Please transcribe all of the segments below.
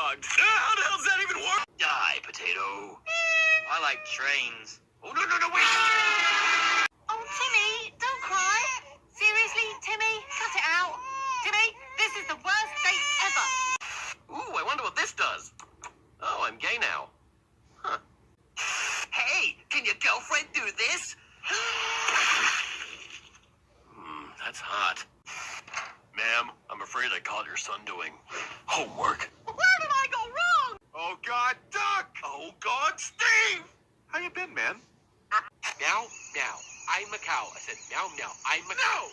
clogged. How the hell does that even work? Die, potato. I like trains. Oh, no, wait! Oh, Timmy, don't cry. Seriously, Timmy, cut it out. Timmy, this is the worst date ever. Ooh, I wonder what this does. Oh, I'm gay now. Huh. Hey, can your girlfriend do this? That's hot. Ma'am, I'm afraid I caught your son doing homework. Where did I go wrong? Oh, God, Duck! Oh, God, Steve! How you been, man? Meow, meow. I'm a cow. I said meow, meow. I'm a cow.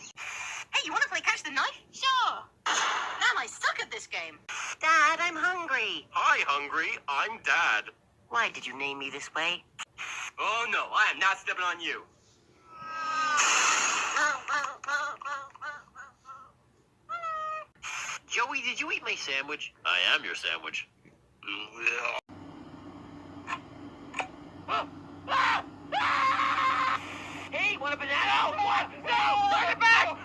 Hey, you want to play catch the knife? Sure. Man, I suck at this game. Dad, I'm hungry. Hi, Hungry. I'm Dad. Why did you name me this way? Oh, no, I am not stepping on you. Joey, did you eat my sandwich? I am your sandwich. Hey, want a banana? What? No! Turn it back!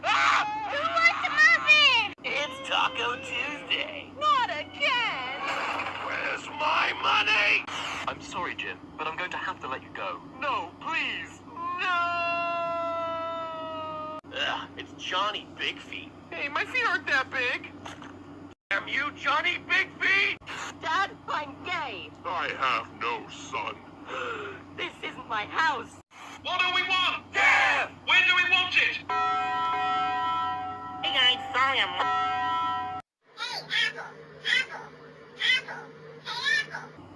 Who wants a muffin? It's Taco Tuesday. Not again. Where's my money? I'm sorry, Jim, but I'm going to have to let you go. No, please. No! Ugh, it's Johnny Big Feet. Hey, my feet aren't that big. Damn you, Johnny Big Feet! Dad, I'm gay. I have no son. This isn't my house. What do we want? Yeah! When do we want it? Hey guys, sorry I'm...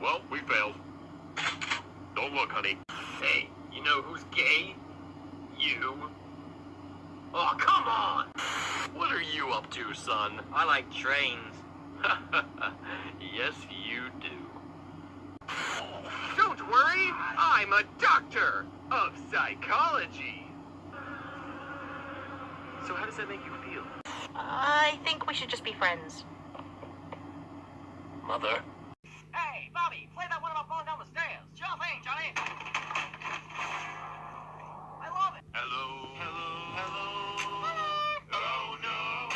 Well, we failed. Don't look, honey. Hey, you know who's gay? You. Oh, come on! What are you up to, son? I like trains. Yes, you do. Don't worry, I'm a doctor of psychology. So how does that make you feel? I think we should just be friends. Mother? Hey, Bobby, play that one about falling down the stairs. Sure thing, Johnny. I love it. Hello? Oh, no.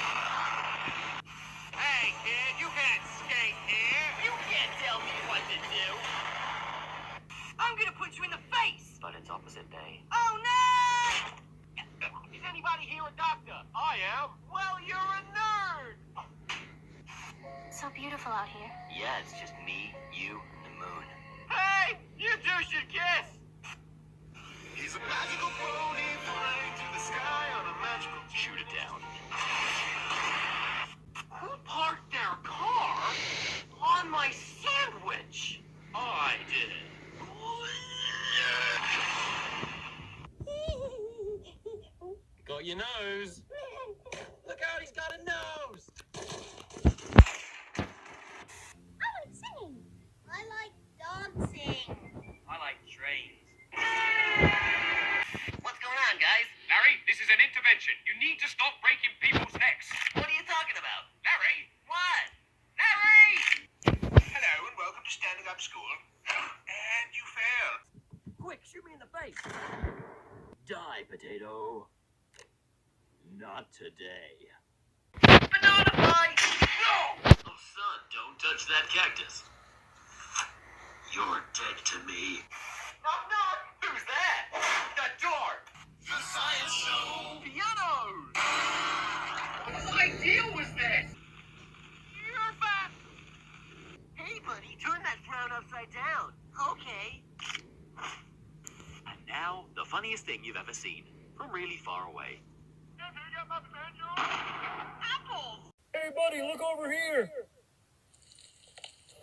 Hey, kid, you can't skate here. You can't tell me what to do. I'm gonna punch you in the face. But it's opposite day. Oh, no! Is anybody here a doctor? I am. Well, you're a nerd. So beautiful out here. Yeah, it's just me, you, and the moon. Hey, you two should kiss. He's a magical pony flying to the sky on a magical... Shoot it down. Who parked their car on my sandwich? I did. Got your nose. Look out, he's got a nose. I like singing. I like dancing. I like trains. What's going on, guys? Larry, this is an intervention. You need to stop breaking people's necks. What are you talking about? Larry! What? Larry! Hello and welcome to Standing Up School. And you failed. Quick, shoot me in the face. Die, potato. Not today. Banana fight. No! Oh, son, don't touch that cactus. You're dead to me. Knock, knock. Who's that? The door. The science show! Pianos. What idea was this? You're fat. Hey, buddy, turn that frown upside down. Okay. And now, the funniest thing you've ever seen. From really far away. Apples. Hey, buddy, look over here.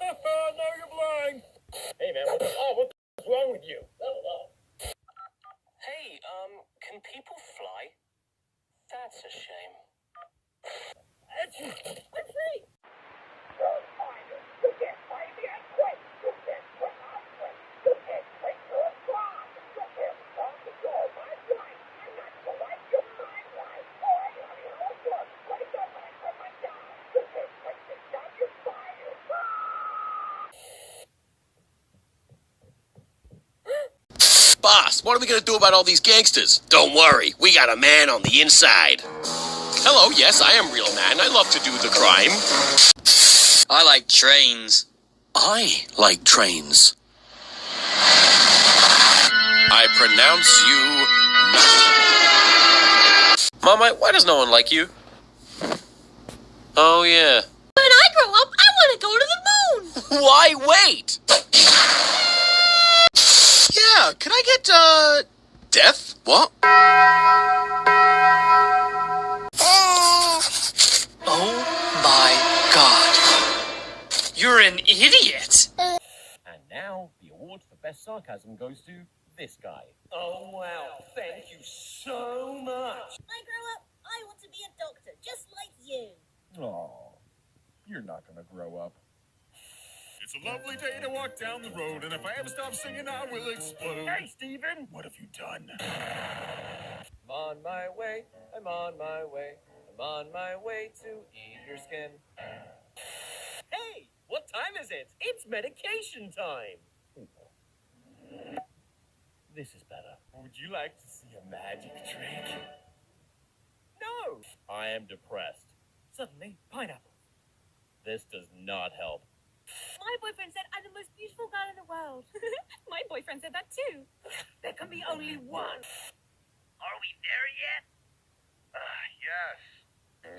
Now you're blind. Hey, man, what's wrong with you? Hey, can people fly? That's a shame. I'm free. Boss, what are we gonna do about all these gangsters? Don't worry, we got a man on the inside. Hello, yes, I am real man. I love to do the crime. I like trains. I like trains. I pronounce you... Mama, why does no one like you? Oh, yeah. When I grow up, I want to go to the moon. Why wait? Yeah, can I get, death? What? Oh my God. You're an idiot! And now, the award for best sarcasm goes to this guy. Oh, wow. Thank you so much. I grow up, I want to be a doctor, just like you. Oh, you're not gonna grow up. It's a lovely day to walk down the road, and if I ever stop singing, I will explode. Hey, Steven! What have you done? I'm on my way, I'm on my way, I'm on my way to eat your skin. Hey, what time is it? It's medication time. This is better. Would you like to see a magic trick? No! I am depressed. Suddenly, pineapple. This does not help. My boyfriend said I'm the most beautiful girl in the world. My boyfriend said that too. There can be only one. Are we there yet? Yes.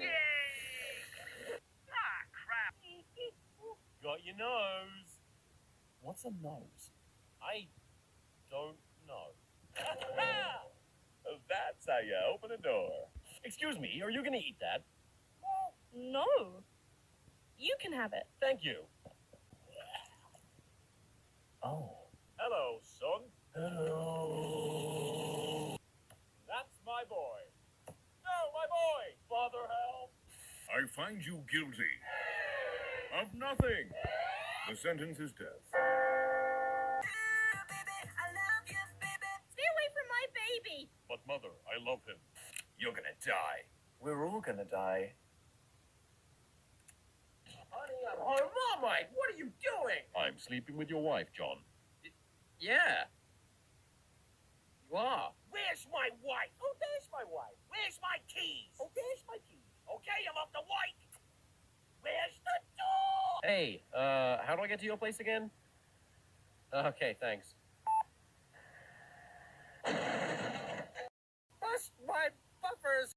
Yay! Ah, crap. Got your nose. What's a nose? I don't know. That's how you open a door. Excuse me, are you gonna eat that? No. You can have it. Thank you. Oh. Hello, son. Hello. That's my boy. No, my boy! Father, help! I find you guilty of nothing. The sentence is death. Stay away from my baby. But mother, I love him. You're gonna die. We're all gonna die. Honey, I'm home. Marmite, what are you doing? I'm sleeping with your wife, John. Yeah. You are. Where's my wife? Oh, there's my wife. Where's my keys? Oh, there's my keys. Okay, I'm off the white. Where's the door? Hey, how do I get to your place again? Okay, thanks. Bust my buffers.